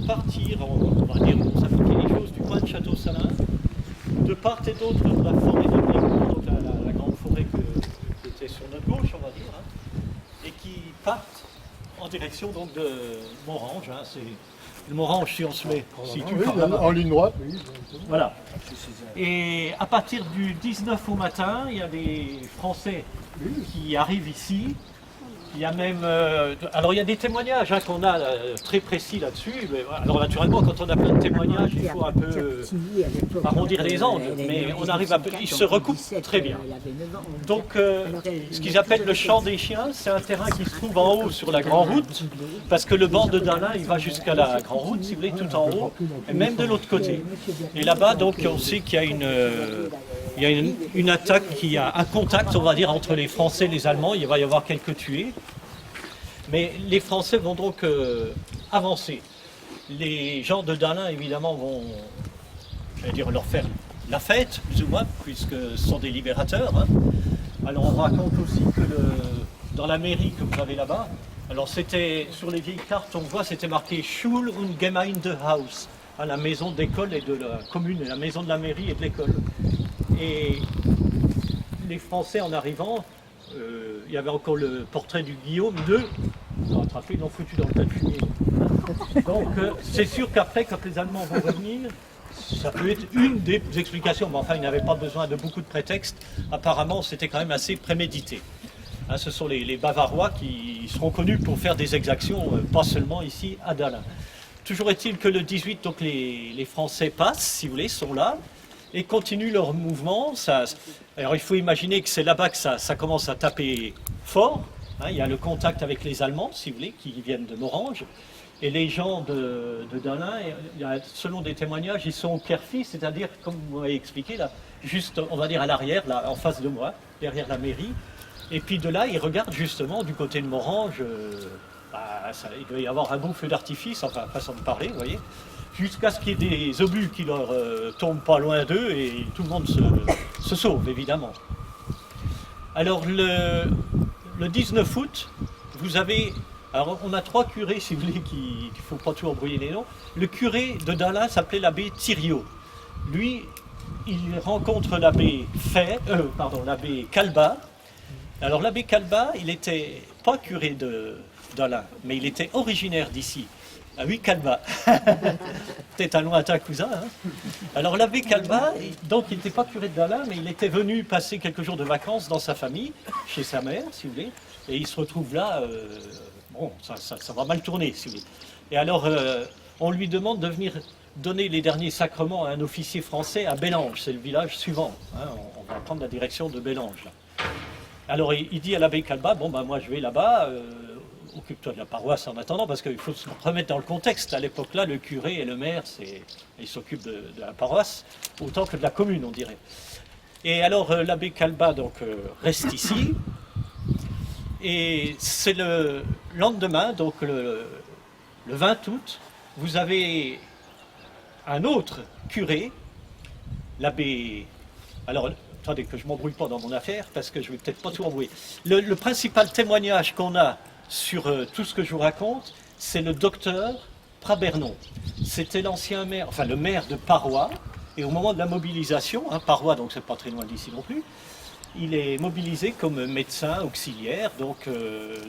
partir, on va dire, pour s'appliquer les choses, du coin de Château-Salins, de part et d'autre de la forêt de Blécourt, donc la grande forêt qui était sur notre gauche, on va dire, hein, et qui partent en direction donc de Morhange. Hein, c'est le Morhange, si on se met en ligne droite. Oui. Voilà. Et à partir du 19 au matin, il y a des Français qui arrivent ici. Il y a même, alors il y a des témoignages hein, qu'on a très précis là-dessus. Alors naturellement, quand on a plein de témoignages, il faut un peu arrondir les angles, mais on arrive à, ils se recoupent très bien. Donc, ce qu'ils appellent le champ des chiens, c'est un terrain qui se trouve en haut sur la grande route, parce que le banc de Dalin, il va jusqu'à la grande route, si vous voulez, tout en haut, et même de l'autre côté. Et là-bas, donc, on sait qu'il y a une attaque, qu'il y a un contact, on va dire, entre les Français et les Allemands. Il va y avoir quelques tués. Mais les Français vont donc avancer. Les gens de Dalin, évidemment, vont, j'allais dire, leur faire la fête, plus ou moins, puisque ce sont des libérateurs. Hein. Alors on raconte aussi que dans la mairie que vous avez là-bas, alors c'était, sur les vieilles cartes, on voit, c'était marqué Schul und Gemeindehaus, hein, la maison d'école et de la commune, et la maison de la mairie et de l'école. Et les Français, en arrivant, il y avait encore le portrait du Guillaume II. Ils l'ont attrapé, ils l'ont foutu dans le tas de fumier. Donc c'est sûr qu'après, quand les Allemands vont revenir, ça peut être une des explications. Mais enfin, ils n'avaient pas besoin de beaucoup de prétextes. Apparemment, c'était quand même assez prémédité. Hein, ce sont les Bavarois qui seront connus pour faire des exactions, pas seulement ici à Dalin. Toujours est-il que le 18, donc les Français passent, si vous voulez, sont là, et continuent leur mouvement. Alors il faut imaginer que c'est là-bas que ça commence à taper fort. Hein, il y a le contact avec les Allemands, si vous voulez, qui viennent de Morhange. Et les gens de Dalin, selon des témoignages, ils sont au Querfi, c'est-à-dire, comme vous m'avez expliqué, là, juste, on va dire, à l'arrière, là, en face de moi, derrière la mairie. Et puis de là, ils regardent justement du côté de Morhange, il doit y avoir un bon feu d'artifice, enfin, façon de parler, vous voyez, jusqu'à ce qu'il y ait des obus qui leur tombent pas loin d'eux et tout le monde se sauve, évidemment. Alors, le 19 août, vous avez... Alors, on a trois curés, si vous voulez, qu'il ne faut pas tout embrouiller les noms. Le curé de Dalin s'appelait l'abbé Thiriot. Lui, il rencontre l'abbé l'abbé Calbat. Alors, l'abbé Calbat, il n'était pas curé de Dalin, mais il était originaire d'ici. Ah oui, Calbat. Peut-être un lointain cousin. Hein. Alors, l'abbé Calbat, donc, il n'était pas curé de Dalin, mais il était venu passer quelques jours de vacances dans sa famille, chez sa mère, si vous voulez. Et il se retrouve là... Bon, ça va mal tourner, si vous voulez. Et alors, on lui demande de venir donner les derniers sacrements à un officier français à Bellange, c'est le village suivant. Hein, on va prendre la direction de Bellange. Là. Alors, il dit à l'abbé Calbat, bon, ben moi je vais là-bas, occupe-toi de la paroisse en attendant, parce qu'il faut se remettre dans le contexte. À l'époque-là, le curé et le maire, ils s'occupent de la paroisse, autant que de la commune, on dirait. Et alors, l'abbé Calbat, donc, reste ici. Et c'est le lendemain, donc le 20 août, vous avez un autre curé, l'abbé... Alors, attendez que je ne m'embrouille pas dans mon affaire, parce que je ne vais peut-être pas tout embrouiller. Le principal témoignage qu'on a sur tout ce que je vous raconte, c'est le docteur Prabernon. C'était l'ancien maire, enfin le maire de Parois, et au moment de la mobilisation, hein, Parois, donc c'est pas très loin d'ici non plus, il est mobilisé comme médecin auxiliaire donc,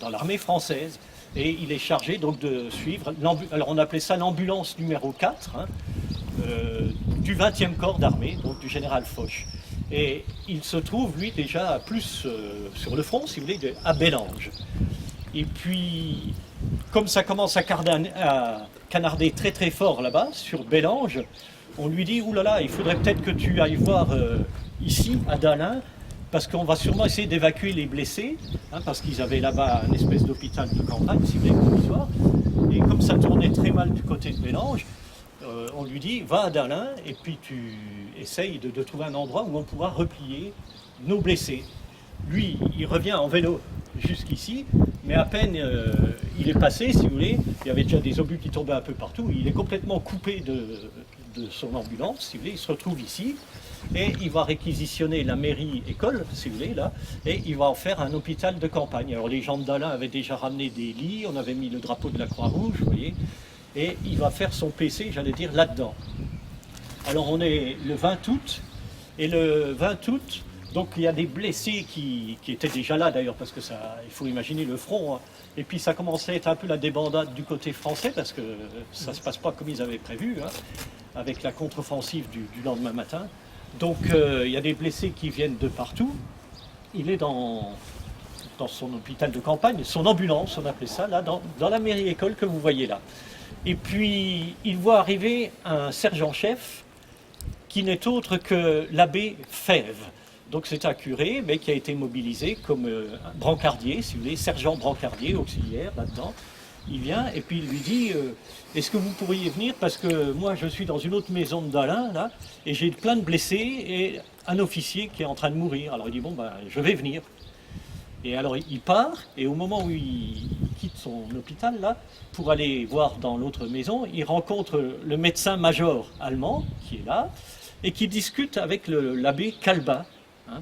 dans l'armée française. Et il est chargé donc, de suivre, alors on appelait ça l'ambulance numéro 4, hein, du 20e corps d'armée, donc du général Foch. Et il se trouve, lui, déjà plus sur le front, si vous voulez, à Bellange. Et puis, comme ça commence à canarder très très fort là-bas, sur Bellange, on lui dit, oulala, il faudrait peut-être que tu ailles voir ici, à Dalin, parce qu'on va sûrement essayer d'évacuer les blessés, hein, parce qu'ils avaient là-bas une espèce d'hôpital de campagne, si vous voulez, provisoire. Et comme ça tournait très mal du côté de Bellange, on lui dit, va à Dalin, et puis tu essayes de trouver un endroit où on pourra replier nos blessés. Lui, il revient en vélo jusqu'ici, mais à peine il est passé, si vous voulez, il y avait déjà des obus qui tombaient un peu partout, il est complètement coupé de son ambulance, si vous voulez, il se retrouve ici, et il va réquisitionner la mairie école, si vous voulez, là, et il va en faire un hôpital de campagne. Alors les gens de Dalin avaient déjà ramené des lits, on avait mis le drapeau de la Croix-Rouge, vous voyez, et il va faire son PC, j'allais dire, là-dedans. Alors on est le 20 août, et le 20 août, donc il y a des blessés qui étaient déjà là d'ailleurs, parce que ça, il faut imaginer le front, hein. Et puis ça commençait à être un peu la débandade du côté français, parce que ça ne se passe pas comme ils avaient prévu, hein, avec la contre-offensive du lendemain matin. Donc il y a des blessés qui viennent de partout. Il est dans son hôpital de campagne, son ambulance, on appelait ça, là, dans la mairie-école que vous voyez là. Et puis il voit arriver un sergent-chef qui n'est autre que l'abbé Fèvre. Donc c'est un curé, mais qui a été mobilisé comme brancardier, si vous voulez, sergent brancardier, auxiliaire là-dedans. Il vient et puis il lui dit est-ce que vous pourriez venir parce que moi je suis dans une autre maison de Dalin là et j'ai plein de blessés et un officier qui est en train de mourir. Alors il dit bon ben je vais venir. Et alors il part et au moment où il quitte son hôpital là pour aller voir dans l'autre maison, il rencontre le médecin-major allemand qui est là et qui discute avec l'abbé Calbat. Hein.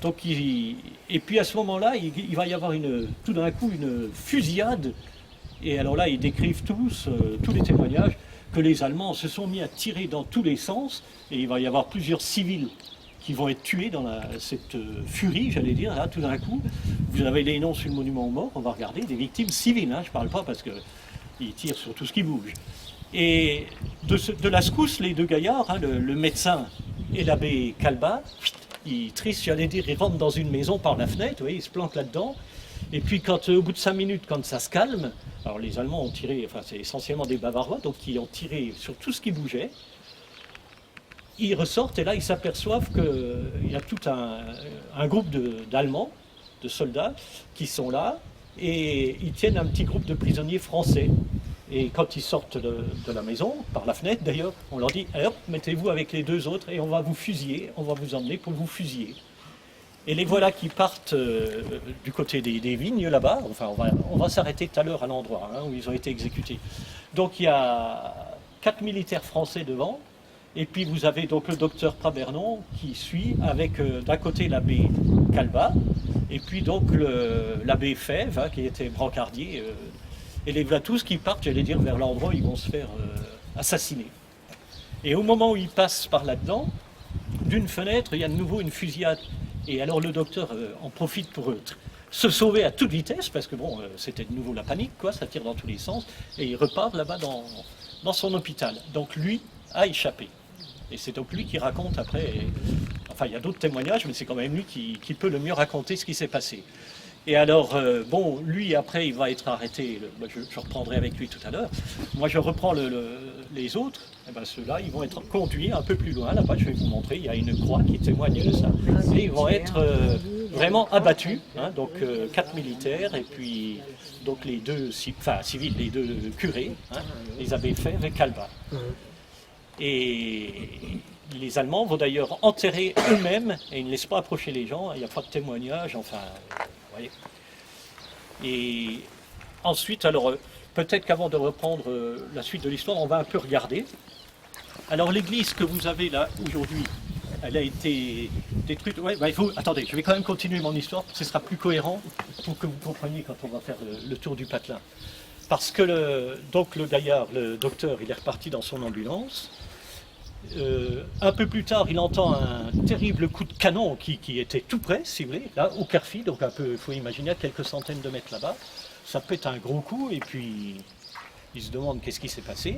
Donc et puis à ce moment-là, il va y avoir tout d'un coup une fusillade. Et alors là, ils décrivent tous les témoignages, que les Allemands se sont mis à tirer dans tous les sens, et il va y avoir plusieurs civils qui vont être tués dans cette furie, j'allais dire, là, tout d'un coup. Vous avez les noms sur le monument aux morts, on va regarder, des victimes civiles, hein, je ne parle pas parce qu'ils tirent sur tout ce qui bouge. Et de la secousse, les deux gaillards, hein, le médecin et l'abbé Calbat, ils trissent, j'allais dire, ils rentrent dans une maison par la fenêtre, vous voyez, ils se planquent là-dedans. Et puis au bout de 5 minutes, quand ça se calme, alors les Allemands ont tiré, enfin c'est essentiellement des Bavarois, donc ils ont tiré sur tout ce qui bougeait. Ils ressortent et là ils s'aperçoivent qu'il y a tout un groupe d'Allemands, de soldats, qui sont là et ils tiennent un petit groupe de prisonniers français. Et quand ils sortent de la maison, par la fenêtre d'ailleurs, on leur dit « Hop, mettez-vous avec les deux autres et on va vous fusiller, on va vous emmener pour vous fusiller ». Et les voilà qui partent du côté des vignes là-bas. Enfin, on va s'arrêter tout à l'heure à l'endroit hein, où ils ont été exécutés. Donc il y a 4 militaires français devant. Et puis vous avez donc le docteur Prabernon qui suit avec d'un côté l'abbé Calbat et puis donc l'abbé Fèvre hein, qui était brancardier. Et les voilà tous qui partent, j'allais dire, vers l'endroit où ils vont se faire assassiner. Et au moment où ils passent par là-dedans, d'une fenêtre, il y a de nouveau une fusillade. Et alors le docteur en profite pour se sauver à toute vitesse, parce que bon, c'était de nouveau la panique, quoi, ça tire dans tous les sens, et il repart là-bas dans son hôpital. Donc lui a échappé. Et c'est donc lui qui raconte après, enfin il y a d'autres témoignages, mais c'est quand même lui qui peut le mieux raconter ce qui s'est passé. Et alors, bon, lui après il va être arrêté, je reprendrai avec lui tout à l'heure. Moi je reprends les autres, et ben ceux-là ils vont être conduits un peu plus loin, là-bas je vais vous montrer, il y a une croix qui témoigne de ça. Et ils vont être vraiment abattus, hein, donc 4 militaires et puis donc les deux civils, les deux curés, hein, les abbés Fèvre et Calbat. Et les Allemands vont d'ailleurs enterrer eux-mêmes et ils ne laissent pas approcher les gens, il n'y a pas de témoignage, enfin, vous voyez. Et ensuite, alors, peut-être qu'avant de reprendre la suite de l'histoire, on va un peu regarder. Alors l'église que vous avez là aujourd'hui, elle a été détruite. Ouais, bah, attendez, je vais quand même continuer mon histoire, ce sera plus cohérent pour que vous compreniez quand on va faire le tour du patelin. Parce que donc le gaillard, le docteur, il est reparti dans son ambulance. Un peu plus tard, il entend un terrible coup de canon qui était tout près, si vous voulez, là, au Carfi, donc un peu, il faut imaginer, à quelques centaines de mètres là-bas. Ça pète un gros coup, et puis il se demande qu'est-ce qui s'est passé.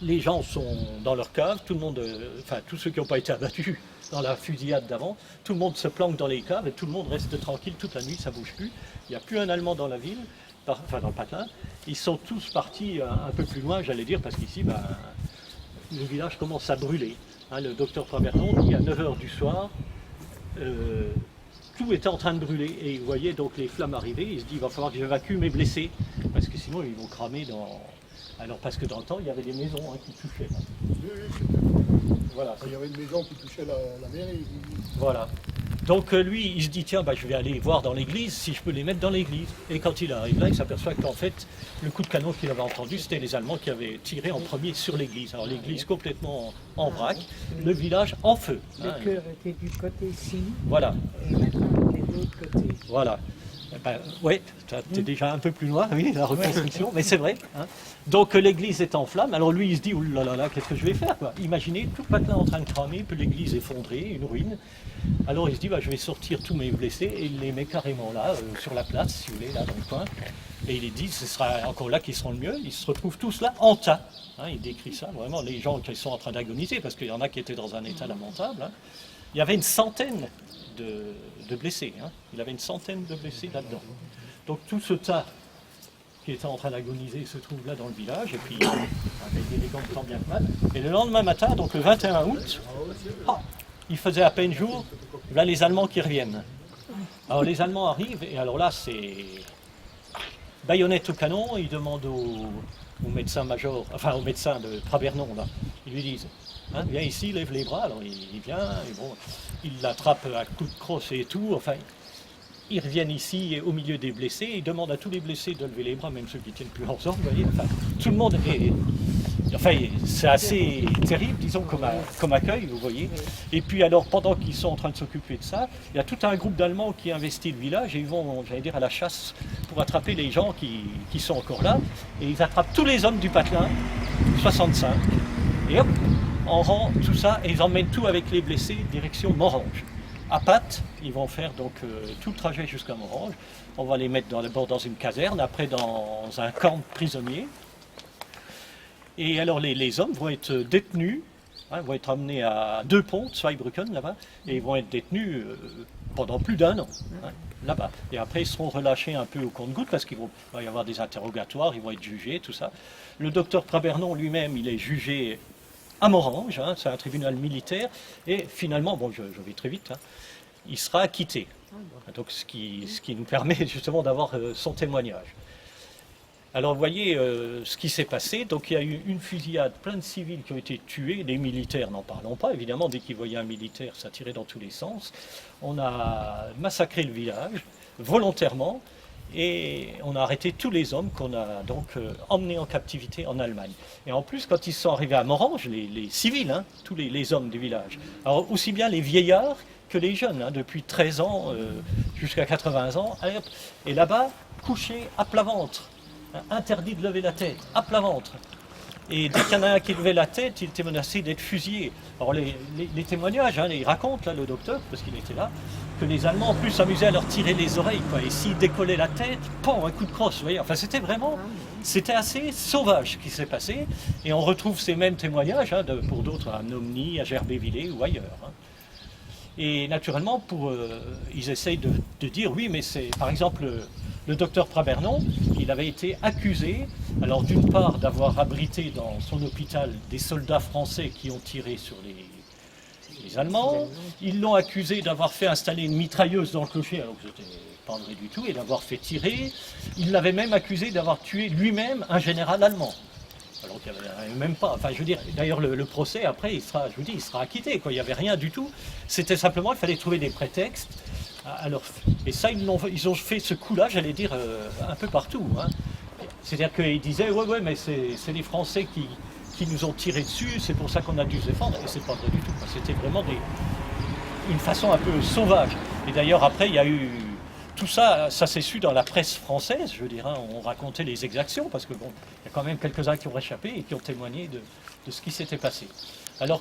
Les gens sont dans leur cave, tout le monde, enfin tous ceux qui n'ont pas été abattus dans la fusillade d'avant, tout le monde se planque dans les caves et tout le monde reste tranquille toute la nuit, ça ne bouge plus. Il n'y a plus un Allemand dans la ville, enfin dans le patelin. Ils sont tous partis un peu plus loin, j'allais dire, parce qu'ici, ben, le village commence à brûler. Hein, le docteur Prabernon dit à 9h du soir, tout était en train de brûler. Et il voyait donc les flammes arriver, il se dit il va falloir que j'évacue mes blessés, parce que sinon ils vont cramer dans... Alors parce que dans le temps, il y avait des maisons hein, qui touchaient. Voilà. Il y avait une maison qui touchait la mairie. Voilà. Donc lui, il se dit, tiens, bah, je vais aller voir dans l'église si je peux les mettre dans l'église. Et quand il arrive là, il s'aperçoit qu'en fait, le coup de canon qu'il avait entendu, c'était les Allemands qui avaient tiré en premier sur l'église. Alors l'église complètement en vrac, le village en feu. Le cœur était du côté-ci, Voilà. et maintenant il est de l'autre côté. Voilà. Oui, tu es déjà un peu plus loin, oui, la reconstruction, mais c'est vrai. Hein. Donc l'église est en flammes, alors lui il se dit, oh là là là, qu'est-ce que je vais faire quoi. Imaginez tout le patelin en train de cramer, puis l'église effondrée, une ruine. Alors il se dit, je vais sortir tous mes blessés, et il les met carrément là, sur la place, si vous voulez, là dans le coin. Et il dit, ce sera encore là qu'ils seront le mieux, ils se retrouvent tous là en tas. Hein, il décrit ça, vraiment, les gens qui sont en train d'agoniser, parce qu'il y en a qui étaient dans un état lamentable. Hein. Il y avait une centaine de blessés. Hein. Il avait une centaine de blessés là-dedans. Donc tout ce tas qui était en train d'agoniser se trouve là dans le village, et puis avec des gants tant bien que mal. Et le lendemain matin, donc le 21 août, il faisait à peine jour, là les Allemands qui reviennent. Alors les Allemands arrivent, et alors là c'est baïonnette au canon, ils demandent au médecin-major, enfin au médecin de Prabernon, là, ils lui disent, hein, viens ici, lève les bras, alors il vient, et bon, il l'attrape à coups de crosse et tout, enfin, ils reviennent ici au milieu des blessés, ils demandent à tous les blessés de lever les bras, même ceux qui tiennent plus leurs ordres, vous voyez, enfin, tout le monde est... Enfin, c'est assez terrible, disons, comme accueil, vous voyez. Et puis alors, pendant qu'ils sont en train de s'occuper de ça, il y a tout un groupe d'Allemands qui investit le village et ils vont, j'allais dire, à la chasse pour attraper les gens qui sont encore là. Et ils attrapent tous les hommes du patelin, 65, et hop, on rend tout ça et ils emmènent tout avec les blessés, direction Morhange. À Pattes, ils vont faire donc tout le trajet jusqu'à Morhange. On va les mettre d'abord dans une caserne, après dans un camp de prisonniers. Et alors les hommes vont être détenus, hein, vont être amenés à Deux Ponts, Zweibrücken là-bas, et ils vont être détenus pendant plus d'1 an, hein, là-bas. Et après ils seront relâchés un peu au compte-gouttes parce qu'il va y avoir des interrogatoires, ils vont être jugés, tout ça. Le docteur Prabernon lui-même, il est jugé à Morhange, hein, c'est un tribunal militaire, et finalement, bon je vais très vite, hein, il sera acquitté. Donc ce qui nous permet justement d'avoir son témoignage. Alors vous voyez ce qui s'est passé, donc il y a eu une fusillade, plein de civils qui ont été tués, les militaires n'en parlons pas, évidemment, dès qu'ils voyaient un militaire, ça tirait dans tous les sens. On a massacré le village, volontairement, et on a arrêté tous les hommes qu'on a donc emmenés en captivité en Allemagne. Et en plus, quand ils sont arrivés à Morhange, les civils, hein, tous les hommes du village, alors aussi bien les vieillards que les jeunes, hein, depuis 13 ans jusqu'à 80 ans, et là-bas, couchés à plat ventre. Interdit de lever la tête, à plat ventre. Et dès qu'il y en a un qui levait la tête, il était menacé d'être fusillé. Alors les témoignages, hein, il raconte, là, le docteur, parce qu'il était là, que les Allemands en plus s'amusaient à leur tirer les oreilles, quoi. Et s'ils décollaient la tête, un coup de crosse, vous voyez. Enfin, c'était assez sauvage ce qui s'est passé. Et on retrouve ces mêmes témoignages, hein, pour d'autres, à Nomny, à Gerbévillers ou ailleurs. Hein. Et naturellement, ils essayent de dire, oui, mais c'est, par exemple, le docteur Prabernon, il avait été accusé, alors d'une part d'avoir abrité dans son hôpital des soldats français qui ont tiré sur les Allemands, ils l'ont accusé d'avoir fait installer une mitrailleuse dans le clocher, alors que c'était pas vrai du tout, et d'avoir fait tirer. Il l'avait même accusé d'avoir tué lui-même un général allemand. Alors qu'il n'y avait même pas, enfin je veux dire, d'ailleurs le procès après, il sera acquitté, quoi. Il n'y avait rien du tout, c'était simplement, il fallait trouver des prétextes. Alors, et ça, ils ont fait ce coup-là, j'allais dire, un peu partout. Hein. C'est-à-dire qu'ils disaient, ouais, mais c'est les Français qui nous ont tiré dessus, c'est pour ça qu'on a dû se défendre, et c'est pas vrai du tout. C'était vraiment une façon un peu sauvage. Et d'ailleurs, après, il y a eu... Tout ça, ça s'est su dans la presse française, je veux dire, hein, on racontait les exactions, parce que bon, il y a quand même quelques-uns qui ont réchappé et qui ont témoigné de ce qui s'était passé. Alors,